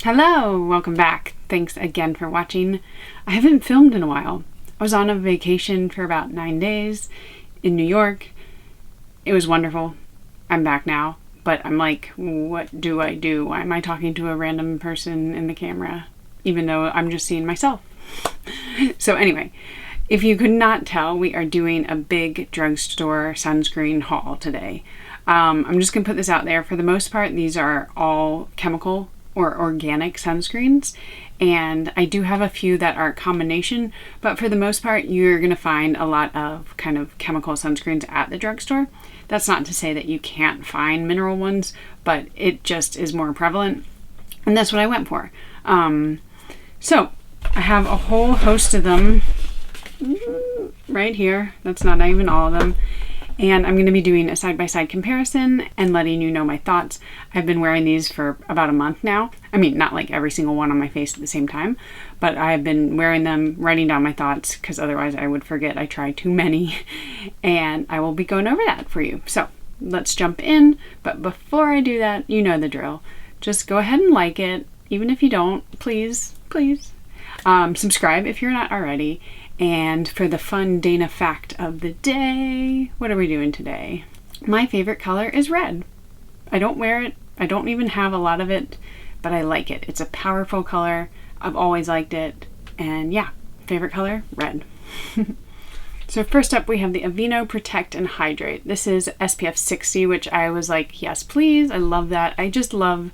Hello, welcome back. Thanks again for watching. I haven't filmed in a while. I was on a vacation for about 9 days in New York. It was wonderful. I'm back now, but I'm like, what do I do? Why am I talking to a random person in the camera, even though I'm just seeing myself? So anyway, if you could not tell, we are doing a big drugstore sunscreen haul today. I'm just gonna put this out there. For the most part, these are all chemical or organic sunscreens, and I do have a few that are a combination, but for the most part you're gonna find a lot of kind of chemical sunscreens at the drugstore. That's not to say that you can't find mineral ones, but it just is more prevalent, and that's what I went for. So I have a whole host of them right here. That's not even all of them. And I'm going to be doing a side-by-side comparison and letting you know my thoughts. I've been wearing these for about a month now. I mean, not like every single one on my face at the same time, but I've been wearing them, writing down my thoughts, because otherwise I would forget. I try too many, and I will be going over that for you. So let's jump in. But before I do that, you know the drill. Just go ahead and like it. Even if you don't, please, please. Subscribe if you're not already. And for the fun Dana fact of the day, what are we doing today? My favorite color is red. I don't wear it. I don't even have a lot of it, but I like it. It's a powerful color. I've always liked it. And yeah, favorite color, red. So first up, we have the Aveeno Protect and Hydrate. This is SPF 60, which I was like, yes, please. I love that. I just love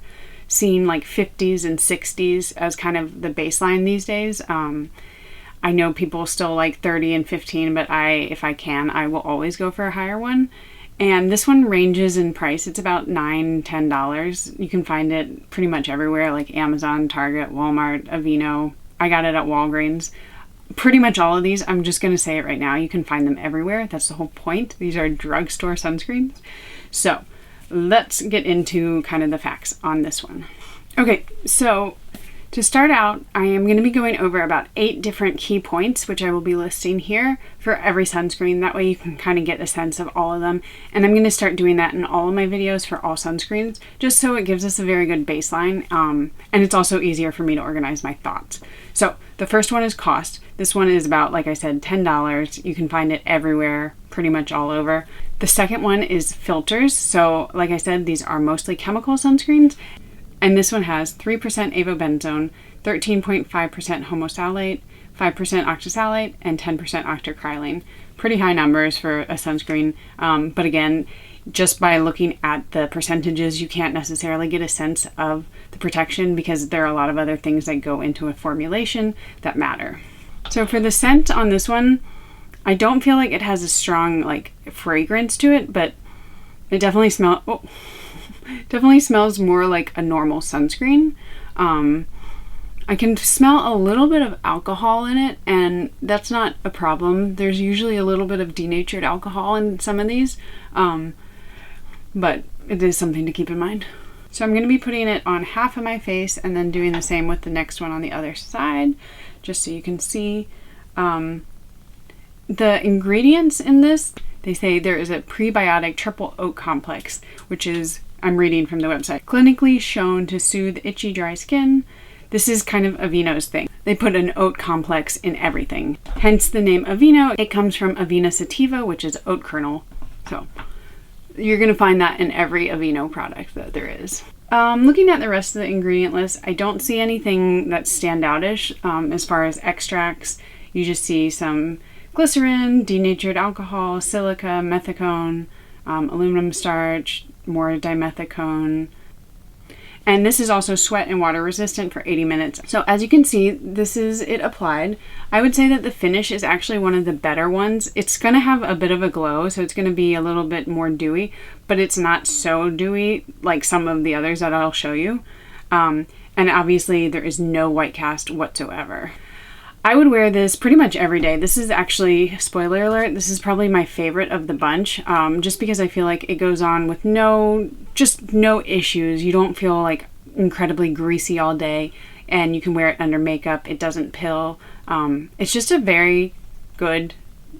seeing like 50s and 60s as kind of the baseline these days. I know people still like 30 and 15, but if I can, I will always go for a higher one. And this one ranges in price. It's about $9, $10. You can find it pretty much everywhere, like Amazon, Target, Walmart, Aveeno. I got it at Walgreens. Pretty much all of these, I'm just going to say it right now, you can find them everywhere. That's the whole point. These are drugstore sunscreens. So let's get into kind of the facts on this one. Okay, so to start out, I am going to be going over about 8 different key points, which I will be listing here for every sunscreen. That way you can kind of get a sense of all of them. And I'm going to start doing that in all of my videos for all sunscreens, just so it gives us a very good baseline. And it's also easier for me to organize my thoughts. So the first one is cost. This one is about, like I said, $10. You can find it everywhere, pretty much all over. The second one is filters. So like I said, these are mostly chemical sunscreens. And this one has 3% avobenzone, 13.5% homosalate, 5% octisalate, and 10% octocrylene. Pretty high numbers for a sunscreen. But again, just by looking at the percentages, you can't necessarily get a sense of the protection because there are a lot of other things that go into a formulation that matter. So for the scent on this one, I don't feel like it has a strong like fragrance to it, but it definitely smells more like a normal sunscreen. I can smell a little bit of alcohol in it, and that's not a problem. There's usually a little bit of denatured alcohol in some of these, but it is something to keep in mind. So I'm going to be putting it on half of my face and then doing the same with the next one on the other side, just so you can see. The ingredients in this, they say there is a prebiotic triple oat complex, which is, I'm reading from the website, clinically shown to soothe itchy, dry skin. This is kind of Aveeno's thing. They put an oat complex in everything. Hence the name Aveeno. It comes from Avena sativa, which is oat kernel. So you're going to find that in every Aveeno product that there is. Looking at the rest of the ingredient list, I don't see anything that's standoutish as far as extracts. You just see some glycerin, denatured alcohol, silica, methicone, aluminum starch, more dimethicone. And this is also sweat and water resistant for 80 minutes. So as you can see, this is it applied. I would say that the finish is actually one of the better ones. It's going to have a bit of a glow, so it's going to be a little bit more dewy, but it's not so dewy like some of the others that I'll show you. And obviously there is no white cast whatsoever. I would wear this pretty much every day. This is actually, spoiler alert, this is probably my favorite of the bunch, just because I feel like it goes on with no issues. You don't feel like incredibly greasy all day, and you can wear it under makeup. It doesn't pill. It's just a very good,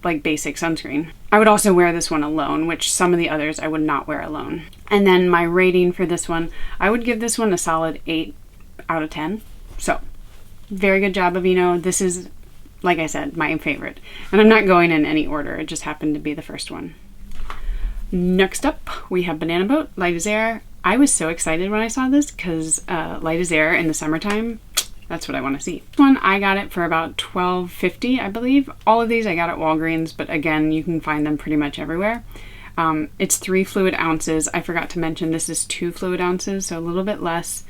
like, basic sunscreen. I would also wear this one alone, which some of the others I would not wear alone. And then my rating for this one, I would give this one a solid 8 out of 10. So very good job, Aveeno. This is, like I said, my favorite. And I'm not going in any order. It just happened to be the first one. Next up, we have Banana Boat, Light as Air. I was so excited when I saw this because Light as Air in the summertime, that's what I want to see. This one, I got it for about $12.50, I believe. All of these I got at Walgreens, but again, you can find them pretty much everywhere. It's 3 fluid ounces. I forgot to mention this is 2 fluid ounces, so a little bit less.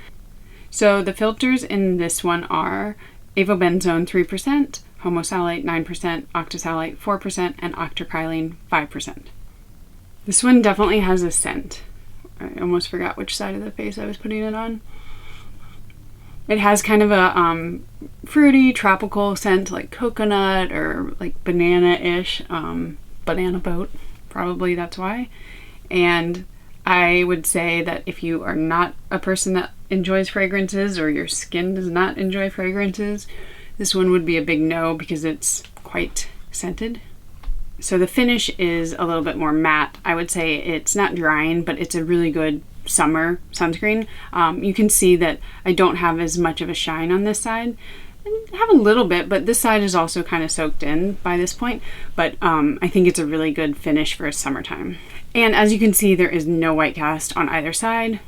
So the filters in this one are avobenzone 3%, homosalate 9%, octosalate 4%, and octocrylene 5%. This one definitely has a scent. I almost forgot which side of the face I was putting it on. It has kind of a fruity, tropical scent like coconut or like banana-ish. Banana Boat, probably that's why. And I would say that if you are not a person that enjoys fragrances or your skin does not enjoy fragrances, this one would be a big no because it's quite scented. So the finish is a little bit more matte. I would say it's not drying, but it's a really good summer sunscreen. You can see that I don't have as much of a shine on this side. I have a little bit, but this side is also kind of soaked in by this point. But I think it's a really good finish for summertime. And as you can see, there is no white cast on either side.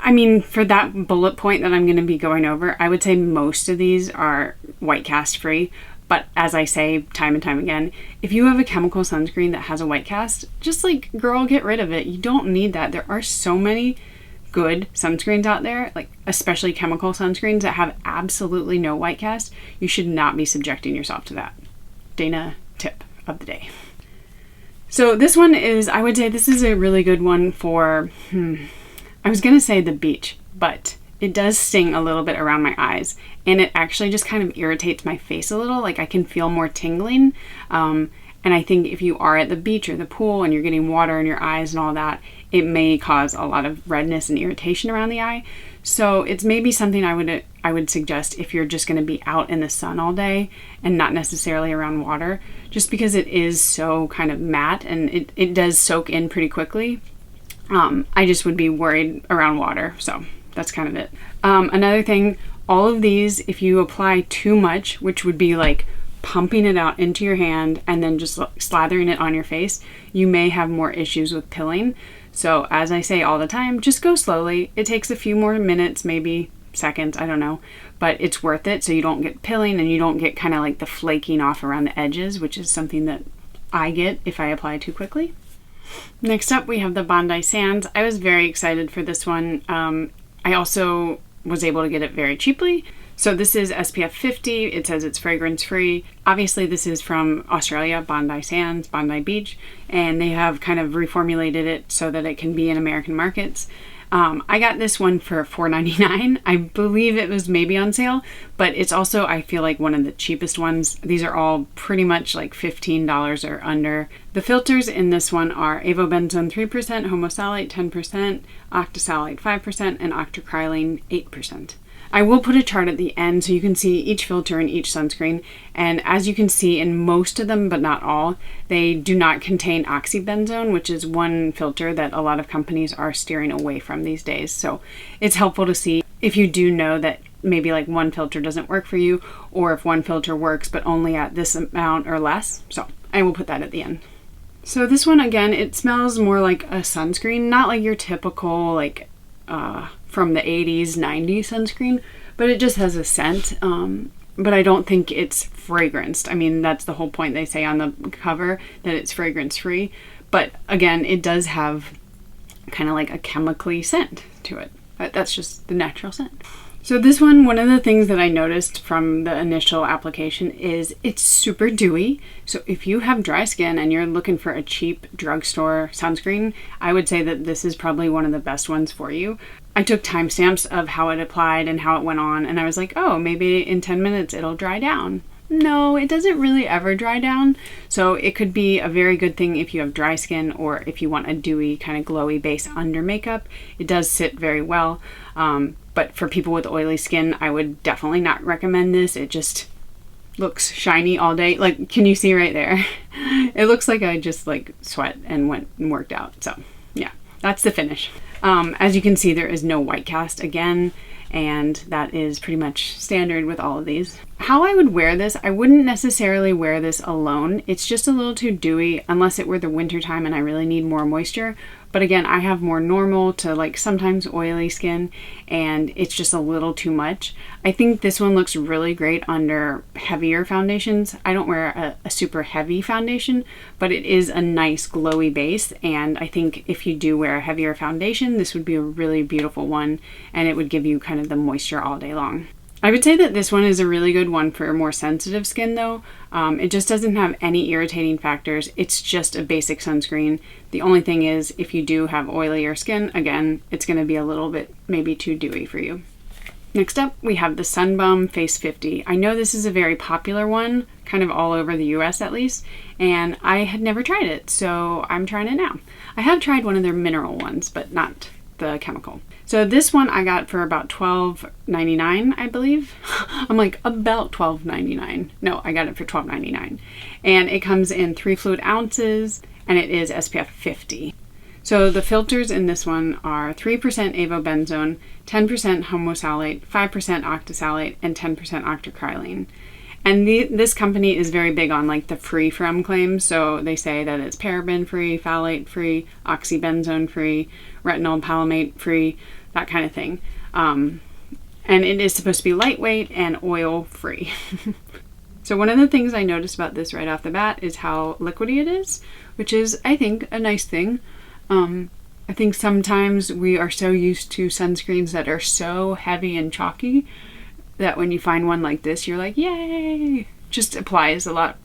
I mean, for that bullet point that I'm going to be going over, I would say most of these are white cast free. But as I say time and time again, if you have a chemical sunscreen that has a white cast, just like, girl, get rid of it. You don't need that. There are so many good sunscreens out there, like especially chemical sunscreens that have absolutely no white cast. You should not be subjecting yourself to that. Dana tip of the day. So this one is, I would say this is a really good one for, I was going to say the beach, but it does sting a little bit around my eyes, and it actually just kind of irritates my face a little. Like I can feel more tingling. And I think if you are at the beach or the pool and you're getting water in your eyes and all that, it may cause a lot of redness and irritation around the eye. So it's maybe something I would suggest if you're just going to be out in the sun all day and not necessarily around water, just because it is so kind of matte and it does soak in pretty quickly. I just would be worried around water. So that's kind of it. Another thing, all of these, if you apply too much, which would be like pumping it out into your hand and then just slathering it on your face, you may have more issues with pilling. So as I say all the time, just go slowly. It takes a few more minutes, maybe seconds, I don't know, but it's worth it so you don't get pilling and you don't get kind of like the flaking off around the edges, which is something that I get if I apply too quickly. Next up, we have the Bondi Sands. I was very excited for this one. I also was able to get it very cheaply. So this is SPF 50. It says it's fragrance free. Obviously this is from Australia, Bondi Sands, Bondi Beach, and they have kind of reformulated it so that it can be in American markets. I got this one for $4.99. I believe it was maybe on sale, but it's also, I feel like, one of the cheapest ones. These are all pretty much like $15 or under. The filters in this one are avobenzone 3%, homosalate 10%, octosalate 5%, and octocrylene 8%. I will put a chart at the end so you can see each filter in each sunscreen, and as you can see in most of them, but not all, they do not contain oxybenzone, which is one filter that a lot of companies are steering away from these days. So it's helpful to see if you do know that maybe like one filter doesn't work for you, or if one filter works but only at this amount or less. So I will put that at the end. So this one, again, it smells more like a sunscreen, not like your typical like from the 80s, 90s sunscreen, but it just has a scent. But I don't think it's fragranced. I mean, that's the whole point. They say on the cover that it's fragrance free, but again, it does have kind of like a chemically scent to it. But that's just the natural scent. So this one of the things that I noticed from the initial application is it's super dewy. So if you have dry skin and you're looking for a cheap drugstore sunscreen, I would say that this is probably one of the best ones for you. I took timestamps of how it applied and how it went on, and I was like, oh, maybe in 10 minutes it'll dry down. No, it doesn't really ever dry down. So it could be a very good thing if you have dry skin or if you want a dewy kind of glowy base under makeup. It does sit very well. But for people with oily skin, I would definitely not recommend this. It just looks shiny all day. Like, can you see right there? It looks like I just like sweat and went and worked out. So yeah, that's the finish. As you can see, there is no white cast again. and that is pretty much standard with all of these. How I would wear this, I wouldn't necessarily wear this alone. It's just a little too dewy unless it were the winter time and I really need more moisture. But again, I have more normal to like sometimes oily skin, and it's just a little too much. I think this one looks really great under heavier foundations. I don't wear a super heavy foundation, but it is a nice glowy base, and I think if you do wear a heavier foundation, this would be a really beautiful one, and it would give you kind of the moisture all day long. I would say that this one is a really good one for more sensitive skin though. It just doesn't have any irritating factors. It's just a basic sunscreen. The only thing is if you do have oilier skin, again, it's going to be a little bit maybe too dewy for you. Next up, we have the Sun Bum Face 50. I know this is a very popular one, kind of all over the US at least, and I had never tried it, so I'm trying it now. I have tried one of their mineral ones, but not the chemical. So this one I got for about $12.99, I believe. I'm like, about $12.99. No, I got it for $12.99. And it comes in 3 fluid ounces, and it is SPF 50. So the filters in this one are 3% avobenzone, 10% homosalate, 5% octisalate, and 10% octocrylene. And this company is very big on like the free from claims. So they say that it's paraben free, phthalate free, oxybenzone free, retinol palmate free, that kind of thing. And it is supposed to be lightweight and oil free. So one of the things I noticed about this right off the bat is how liquidy it is, which is, I think, a nice thing. I think sometimes we are so used to sunscreens that are so heavy and chalky that when you find one like this, you're like, yay! Just applies a lot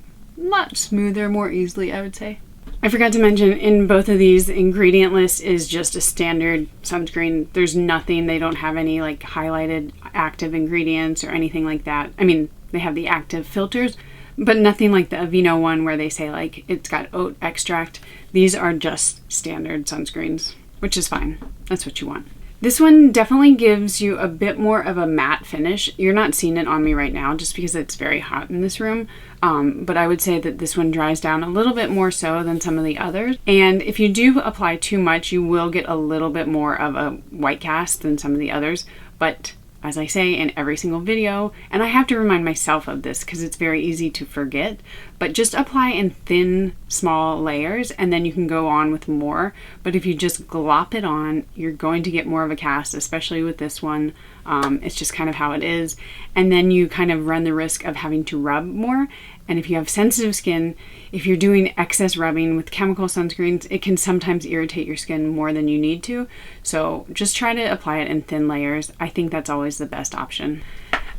smoother, more easily, I would say. I forgot to mention, in both of these, the ingredient list is just a standard sunscreen. There's nothing, they don't have any like highlighted active ingredients or anything like that. I mean, they have the active filters, but nothing like the Aveeno one where they say like it's got oat extract. These are just standard sunscreens, which is fine. That's what you want. This one definitely gives you a bit more of a matte finish. You're not seeing it on me right now just because it's very hot in this room. But I would say that this one dries down a little bit more so than some of the others. And if you do apply too much, you will get a little bit more of a white cast than some of the others. But as I say in every single video, and I have to remind myself of this because it's very easy to forget, but just apply in thin, small layers and then you can go on with more. But if you just glop it on, you're going to get more of a cast, especially with this one. It's just kind of how it is. And then you kind of run the risk of having to rub more. And if you have sensitive skin, if you're doing excess rubbing with chemical sunscreens, it can sometimes irritate your skin more than you need to. So just try to apply it in thin layers. I think that's always the best option.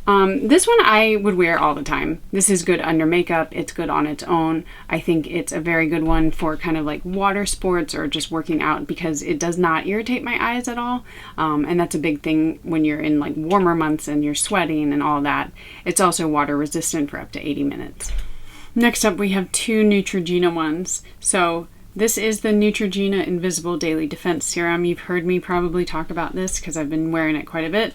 This one I would wear all the time. This is good under makeup. It's good on its own. I think it's a very good one for kind of like water sports or just working out because it does not irritate my eyes at all. And that's a big thing when you're in like warmer months and you're sweating and all that. It's also water resistant for up to 80 minutes. Next up, we have 2 Neutrogena ones. So this is the Neutrogena Invisible Daily Defense Serum. You've heard me probably talk about this because I've been wearing it quite a bit.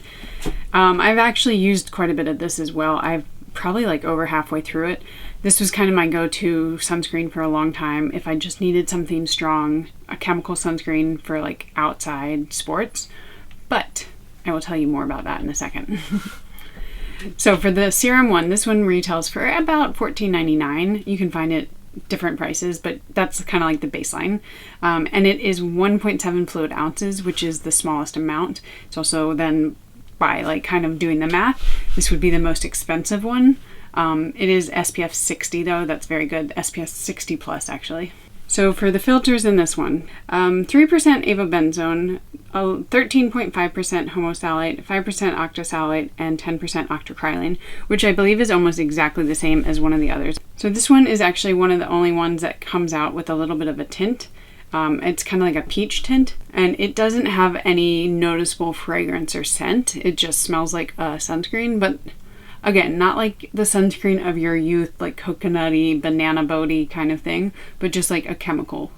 I've actually used quite a bit of this as well. I've probably like over halfway through it. This was kind of my go-to sunscreen for a long time. If I just needed something strong, a chemical sunscreen for like outside sports. But I will tell you more about that in a second. So for the serum one, this one retails for about $14.99. You can find it different prices, but that's kind of like the baseline. And it is 1.7 fluid ounces, which is the smallest amount. It's also then by like kind of doing the math, this would be the most expensive one. It is SPF 60 though. That's very good. SPF 60 plus actually. So for the filters in this one, 3% avobenzone, 13.5% homosalate, 5% octosalate, and 10% octocrylene, which I believe is almost exactly the same as one of the others. So this one is actually one of the only ones that comes out with a little bit of a tint. It's kind of like a peach tint, and it doesn't have any noticeable fragrance or scent. It just smells like a sunscreen, but again, not like the sunscreen of your youth, like coconutty, banana boaty kind of thing, but just like a chemical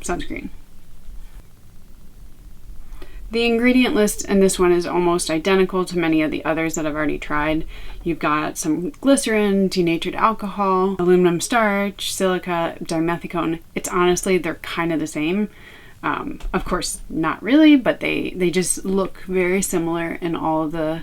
sunscreen. The ingredient list in this one is almost identical to many of the others that I've already tried. You've got some glycerin, denatured alcohol, aluminum starch, silica, dimethicone. It's honestly, they're kind of the same. Of course, not really, but they just look very similar in all of the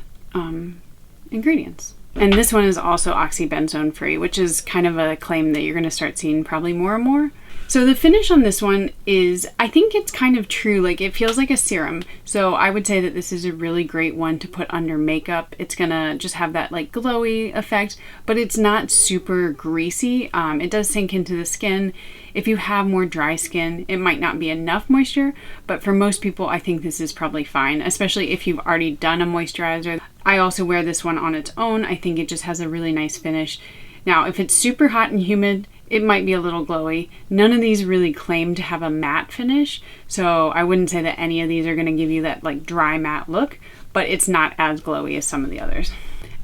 ingredients. And this one is also oxybenzone free, which is kind of a claim that you're going to start seeing probably more and more. So the finish on this one is, I think it's kind of true, like it feels like a serum. So I would say that this is a really great one to put under makeup. It's gonna just have that like glowy effect, but it's not super greasy. It does sink into the skin. If you have more dry skin, it might not be enough moisture, but for most people, I think this is probably fine, especially if you've already done a moisturizer. I also wear this one on its own. I think it just has a really nice finish. Now, if it's super hot and humid, it might be a little glowy. None of these really claim to have a matte finish, so I wouldn't say that any of these are going to give you that like dry matte look, but it's not as glowy as some of the others.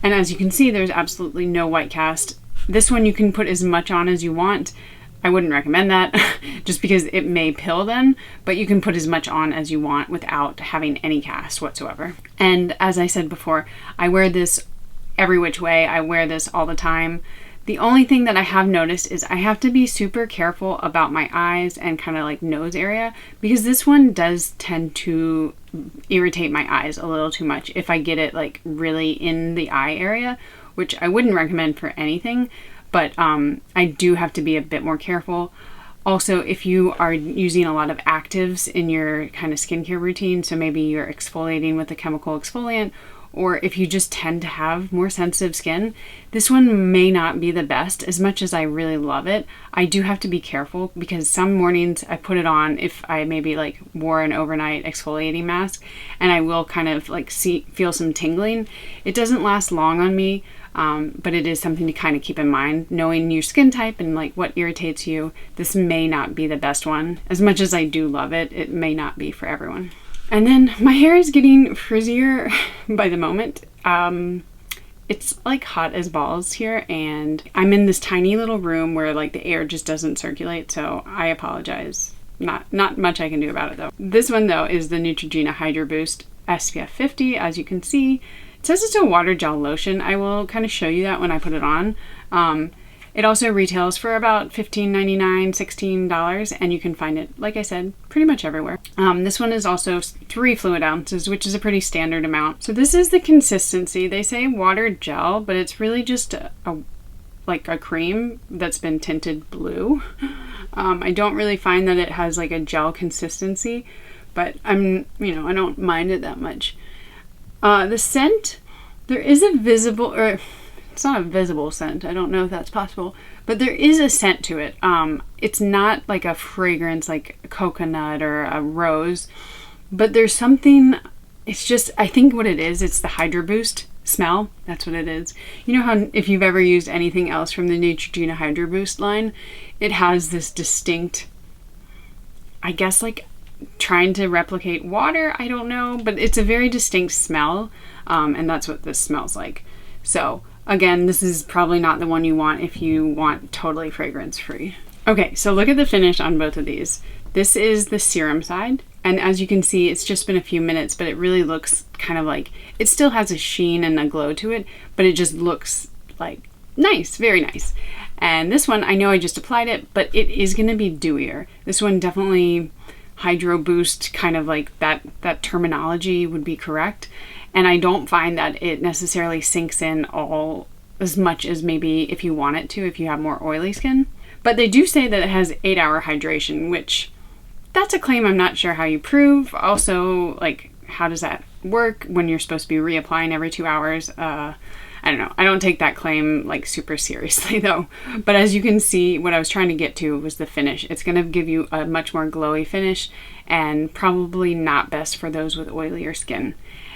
And as you can see, there's absolutely no white cast. This one you can put as much on as you want. I wouldn't recommend that just because it may pill then, but you can put as much on as you want without having any cast whatsoever. And as I said before, I wear this every which way. I wear this all the time. The only thing that I have noticed is I have to be super careful about my eyes and kind of like nose area, because this one does tend to irritate my eyes a little too much if I get it like really in the eye area, which I wouldn't recommend for anything, but I do have to be a bit more careful. Also, if you are using a lot of actives in your kind of skincare routine, so maybe you're exfoliating with a chemical exfoliant, or if you just tend to have more sensitive skin, this one may not be the best. As much as I really love it, I do have to be careful because some mornings I put it on if I maybe like wore an overnight exfoliating mask, and I will kind of like feel some tingling. It doesn't last long on me, but it is something to kind of keep in mind. Knowing your skin type and like what irritates you, this may not be the best one. As much as I do love it, it may not be for everyone. And then my hair is getting frizzier by the moment. It's like hot as balls here, and I'm in this tiny little room where like the air just doesn't circulate, so I apologize. Not much I can do about it though. This one though is the Neutrogena Hydro Boost SPF 50. As you can see, it says it's a water gel lotion. I will kind of show you that when I put it on. It also retails for about $15.99, $16, and you can find it, like I said, pretty much everywhere. This one is also 3 fluid ounces, which is a pretty standard amount. So this is the consistency. They say water gel, but it's really just like a cream that's been tinted blue. I don't really find that it has like a gel consistency, but I don't mind it that much. The scent, there is a visible, or it's not a visible scent. I don't know if that's possible, but there is a scent to it. It's not like a fragrance like coconut or a rose, but there's something, it's just, I think what it is, it's the Hydro Boost smell. That's what it is. You know how if you've ever used anything else from the Neutrogena Hydro Boost line, it has this distinct, I guess like trying to replicate water, I don't know, but it's a very distinct smell, and that's what this smells like. So again, this is probably not the one you want if you want totally fragrance free. Okay, so look at the finish on both of these. This is the serum side, and as you can see, it's just been a few minutes, but it really looks kind of like, it still has a sheen and a glow to it, but it just looks like nice, very nice. And this one, I know I just applied it, but it is gonna be dewier. This one definitely Hydro Boost, kind of like that terminology would be correct. And I don't find that it necessarily sinks in all as much as maybe if you want it to, if you have more oily skin. But they do say that it has 8-hour hydration, which that's a claim I'm not sure how you prove. Also, like, how does that work when you're supposed to be reapplying every 2 hours? I don't know. I don't take that claim like super seriously though. But as you can see, what I was trying to get to was the finish. It's going to give you a much more glowy finish, and probably not best for those with oilier skin.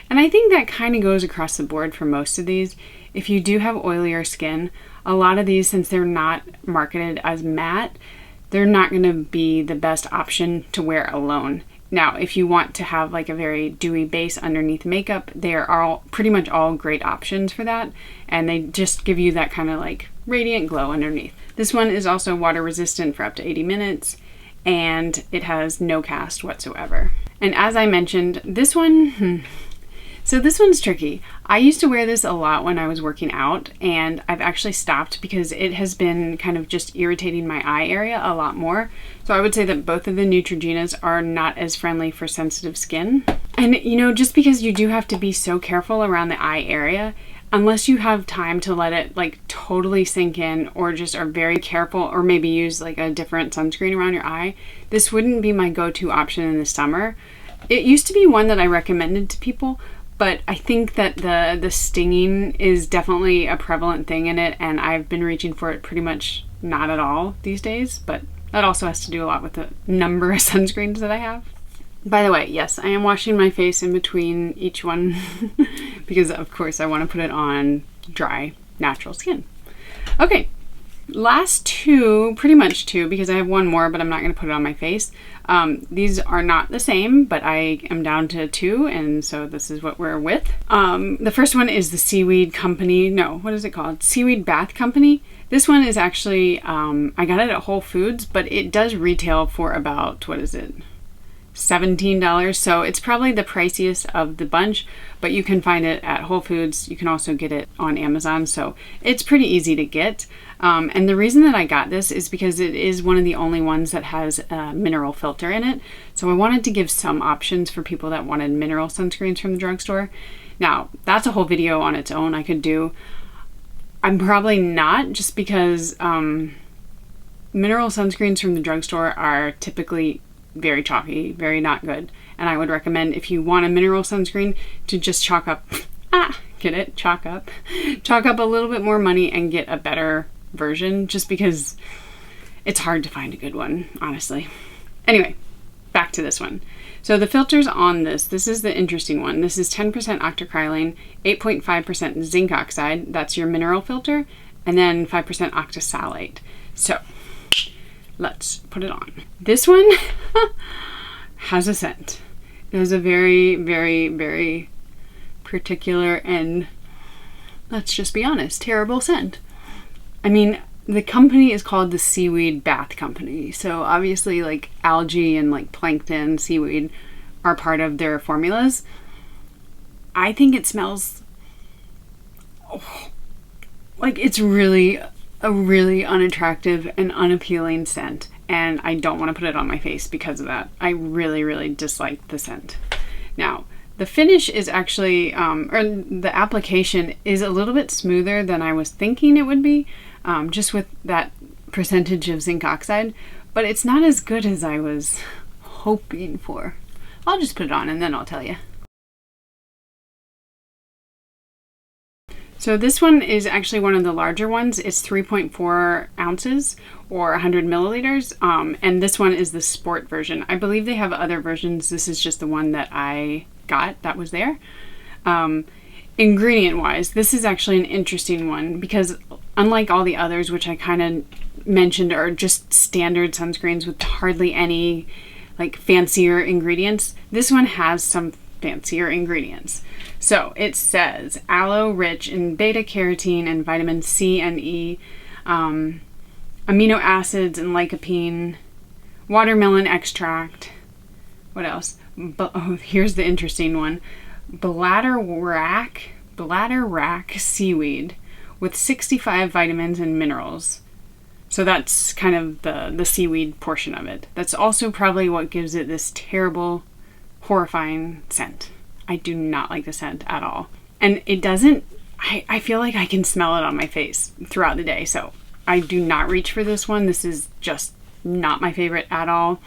And I think that kind of goes across the board for most of these. If you do have oilier skin, a lot of these, since they're not marketed as matte, they're not going to be the best option to wear alone. Now, if you want to have like a very dewy base underneath makeup, they are all pretty much all great options for that. And they just give you that kind of like radiant glow underneath. This one is also water resistant for up to 80 minutes, and it has no cast whatsoever. And as I mentioned, this one, So this one's tricky. I used to wear this a lot when I was working out, and I've actually stopped because it has been kind of just irritating my eye area a lot more. So I would say that both of the Neutrogenas are not as friendly for sensitive skin. And you know, just because you do have to be so careful around the eye area, unless you have time to let it like totally sink in, or just are very careful, or maybe use like a different sunscreen around your eye, this wouldn't be my go-to option in the summer. It used to be one that I recommended to people, but I think that the stinging is definitely a prevalent thing in it, and I've been reaching for it pretty much not at all these days, but that also has to do a lot with the number of sunscreens that I have. By the way, yes, I am washing my face in between each one because of course I want to put it on dry, natural skin. Okay, last two, pretty much two, because I have one more, but I'm not going to put it on my face. These are not the same, but I am down to two, and so this is what we're with. The first one is the Seaweed company. No, what is it called? Seaweed Bath Company. This one is actually, I got it at Whole Foods, but it does retail for about, what is it? $17. So it's probably the priciest of the bunch, but you can find it at Whole Foods. You can also get it on Amazon, so it's pretty easy to get. And the reason that I got this is because it is one of the only ones that has a mineral filter in it. So I wanted to give some options for people that wanted mineral sunscreens from the drugstore. Now, that's a whole video on its own I could do. I'm probably not, just because mineral sunscreens from the drugstore are typically very chalky, very not good. And I would recommend, if you want a mineral sunscreen, to just chalk up, get it? Chalk up a little bit more money and get a better version, just because it's hard to find a good one, honestly. Anyway, back to this one. So the filters on this is the interesting one. This is 10% octocrylene, 8.5% zinc oxide, that's your mineral filter, and then 5% octosalate. So let's put it on. This one has a scent. It has a very, very, very particular and, let's just be honest, terrible scent. I mean, the company is called the Seaweed Bath Company, so obviously like algae and like plankton, seaweed are part of their formulas. I think it smells like it's really a really unattractive and unappealing scent, and I don't want to put it on my face because of that. I really, really dislike the scent. Now, the finish is actually, or the application is a little bit smoother than I was thinking it would be, just with that percentage of zinc oxide, but it's not as good as I was hoping for. I'll just put it on and then I'll tell you. So this one is actually one of the larger ones. It's 3.4 ounces or 100 milliliters. And this one is the sport version. I believe they have other versions. This is just the one that I got that was there. Ingredient wise, this is actually an interesting one because unlike all the others, which I kind of mentioned are just standard sunscreens with hardly any like fancier ingredients, this one has some fancier ingredients. So it says aloe rich in beta carotene and vitamin C and E, amino acids and lycopene, watermelon extract. What else? Oh, here's the interesting one. Bladder rack seaweed with 65 vitamins and minerals. So that's kind of the seaweed portion of it. That's also probably what gives it this terrible, horrifying scent. I do not like the scent at all. And it doesn't, I feel like I can smell it on my face throughout the day. So I do not reach for this one. This is just not my favorite at all.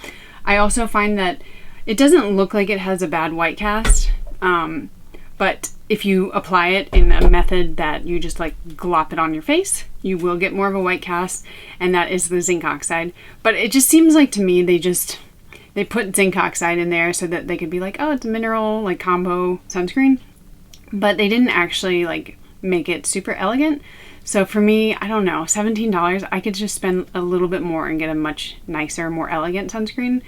I also find that it doesn't look like it has a bad white cast. But if you apply it in a method that you just like glop it on your face, you will get more of a white cast, and that is the zinc oxide. But it just seems like to me they put zinc oxide in there so that they could be like, oh, it's a mineral like combo sunscreen, but they didn't actually like make it super elegant. So for me, I don't know, $17, I could just spend a little bit more and get a much nicer, more elegant sunscreen.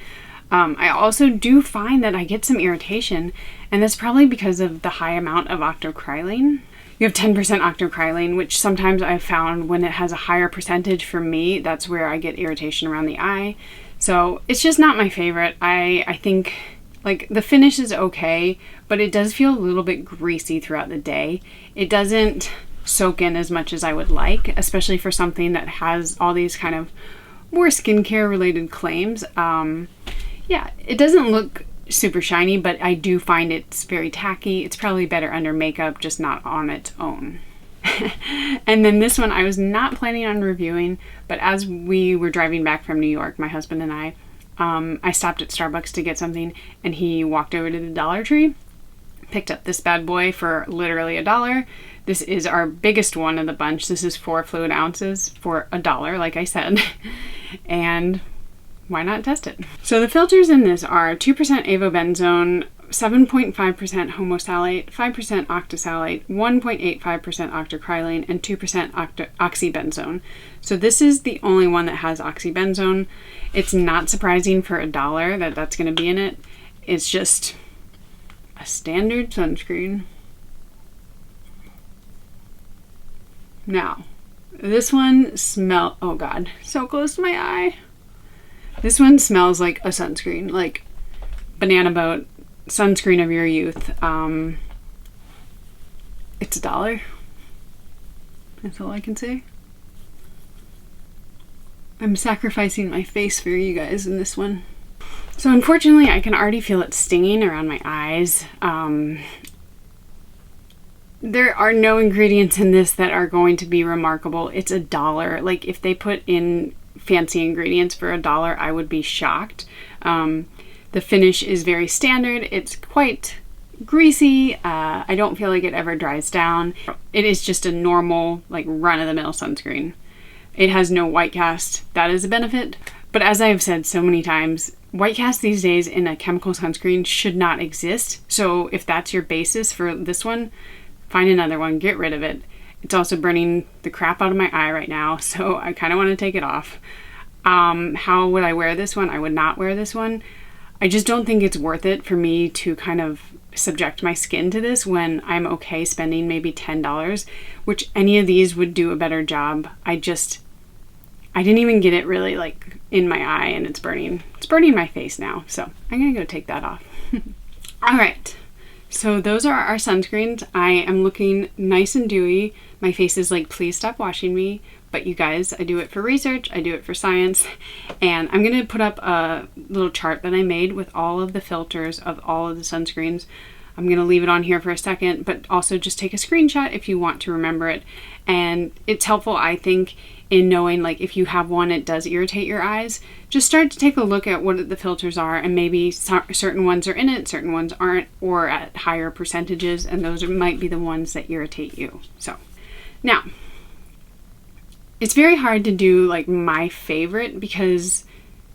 I also do find that I get some irritation, and that's probably because of the high amount of octocrylene. You have 10% octocrylene, which sometimes I've found when it has a higher percentage for me, that's where I get irritation around the eye. So it's just not my favorite. I think Like, the finish is okay, but it does feel a little bit greasy throughout the day. It doesn't soak in as much as I would like, especially for something that has all these kind of more skincare related claims. Yeah, it doesn't look super shiny, but I do find it's very tacky. It's probably better under makeup, just not on its own. And then this one I was not planning on reviewing, but as we were driving back from New York, my husband and I stopped at Starbucks to get something, and he walked over to the Dollar Tree, picked up this bad boy for literally $1. This is our biggest one of the bunch. This is 4 fluid ounces for $1, like I said. And why not test it? So the filters in this are 2% avobenzone, 7.5% homosalate, 5% octosalate, 1.85% octocrylene, and 2% oxybenzone. So this is the only one that has oxybenzone. It's not surprising for $1 that that's going to be in it. It's just a standard sunscreen. Now, this one oh god, so close to my eye. This one smells like a sunscreen, like Banana Boat, sunscreen of your youth. It's $1. That's all I can say. I'm sacrificing my face for you guys in this one. So unfortunately, I can already feel it stinging around my eyes. There are no ingredients in this that are going to be remarkable. It's $1. Like, if they put in fancy ingredients for $1, I would be shocked. The finish is very standard. It's quite greasy. I don't feel like it ever dries down. It is just a normal, like, run-of-the-mill sunscreen. It has no white cast. That is a benefit. But as I have said so many times, white cast these days in a chemical sunscreen should not exist. So if that's your basis for this one, find another one, get rid of it. It's also burning the crap out of my eye right now, so I kind of want to take it off. How would I wear this one? I would not wear this one. I just don't think it's worth it for me to kind of subject my skin to this when I'm okay spending maybe $10, which any of these would do a better job. I didn't even get it really like in my eye, and it's burning my face now, so I'm gonna go take that off. All right. So those are our sunscreens. I am looking nice and dewy. My face is like, please stop washing me. But you guys, I do it for research. I do it for science. And I'm going to put up a little chart that I made with all of the filters of all of the sunscreens. I'm going to leave it on here for a second, but also just take a screenshot if you want to remember it. And it's helpful, I think, in knowing, like, if you have one it does irritate your eyes, just start to take a look at what the filters are, and maybe certain ones are in it, certain ones aren't, or at higher percentages, and those might be the ones that irritate you. So now, it's very hard to do like my favorite because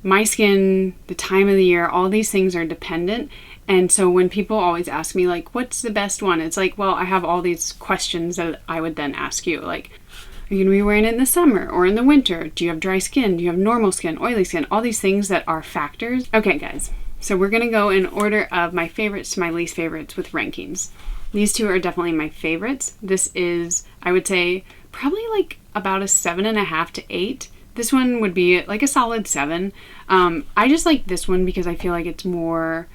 my skin, the time of the year, all these things are dependent. And so when people always ask me, like, what's the best one? It's like, well, I have all these questions that I would then ask you. Like, are you going to be wearing it in the summer or in the winter? Do you have dry skin? Do you have normal skin, oily skin? All these things that are factors. Okay, guys. So we're going to go in order of my favorites to my least favorites with rankings. These two are definitely my favorites. This is, I would say, probably like about a 7.5 to 8. This one would be like a solid 7. I just like this one because I feel like it's more...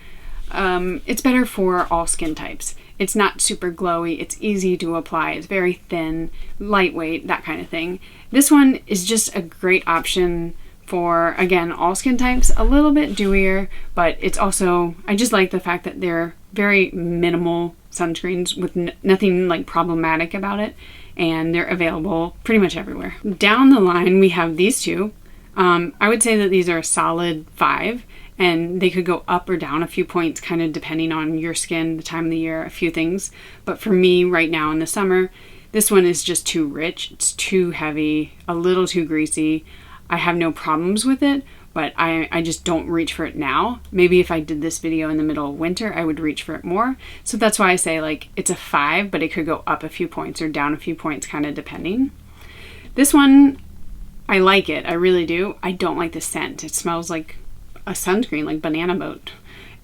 it's better for all skin types. It's not super glowy, it's easy to apply, it's very thin, lightweight, that kind of thing. This one is just a great option for, again, all skin types, a little bit dewier, but it's also, I just like the fact that they're very minimal sunscreens with nothing like problematic about it, and they're available pretty much everywhere. Down the line, we have these two. I would say that these are a solid 5. And they could go up or down a few points, kind of depending on your skin, the time of the year, a few things. But for me right now in the summer, this one is just too rich. It's too heavy, a little too greasy. I have no problems with it, but I just don't reach for it now. Maybe if I did this video in the middle of winter, I would reach for it more. So that's why I say, like, it's a 5, but it could go up a few points or down a few points, kind of depending. This one, I like it. I really do. I don't like the scent. It smells like a sunscreen, like Banana Boat,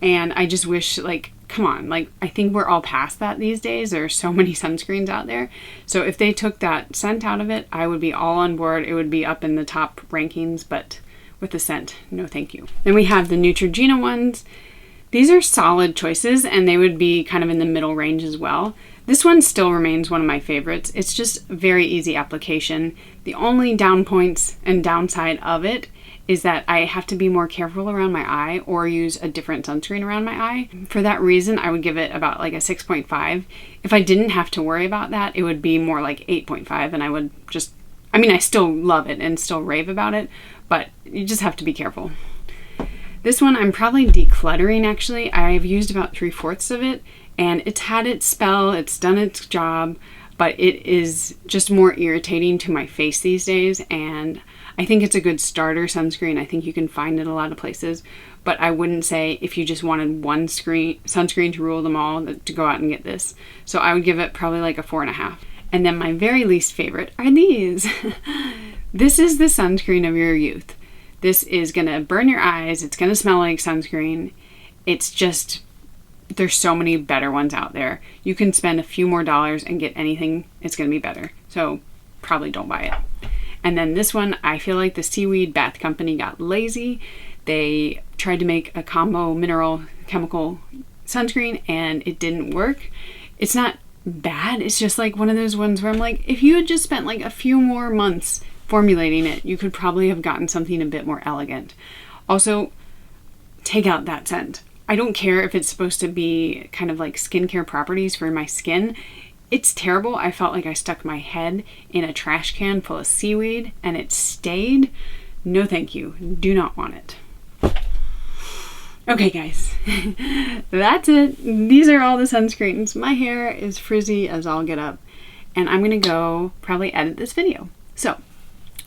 and I just wish, like, come on, like, I think we're all past that these days. There are so many sunscreens out there, so if they took that scent out of it, I would be all on board. It would be up in the top rankings, but with the scent, no thank you. Then we have the Neutrogena ones. These are solid choices, and they would be kind of in the middle range as well. This one still remains one of my favorites. It's just very easy application. The only down points and downside of it is that I have to be more careful around my eye or use a different sunscreen around my eye. For that reason, I would give it about like a 6.5. If I didn't have to worry about that, it would be more like 8.5, and I would just, I mean, I still love it and still rave about it, but you just have to be careful. This one I'm probably decluttering actually. I've used about 3/4 of it, and it's had its spell, it's done its job, but it is just more irritating to my face these days, and I think it's a good starter sunscreen. I think you can find it a lot of places, but I wouldn't say if you just wanted one sunscreen to rule them all to go out and get this. So I would give it probably like a 4.5. And then my very least favorite are these. This is the sunscreen of your youth. This is gonna burn your eyes. It's gonna smell like sunscreen. It's just, there's so many better ones out there. You can spend a few more dollars and get anything. It's gonna be better. So probably don't buy it. And then this one, I feel like the Seaweed Bath Company got lazy. They tried to make a combo mineral chemical sunscreen and it didn't work. It's not bad. It's just like one of those ones where I'm like, if you had just spent like a few more months formulating it, you could probably have gotten something a bit more elegant. Also, take out that scent. I don't care if it's supposed to be kind of like skincare properties for my skin. It's terrible. I felt like I stuck my head in a trash can full of seaweed and it stayed. No thank you. Do not want it. Okay guys, that's it. These are all the sunscreens. My hair is frizzy as all get up, and I'm gonna go probably edit this video. So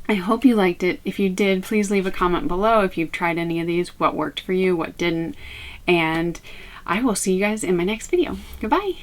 I hope you liked it. If you did, please leave a comment below if you've tried any of these, what worked for you, what didn't, and I will see you guys in my next video. Goodbye.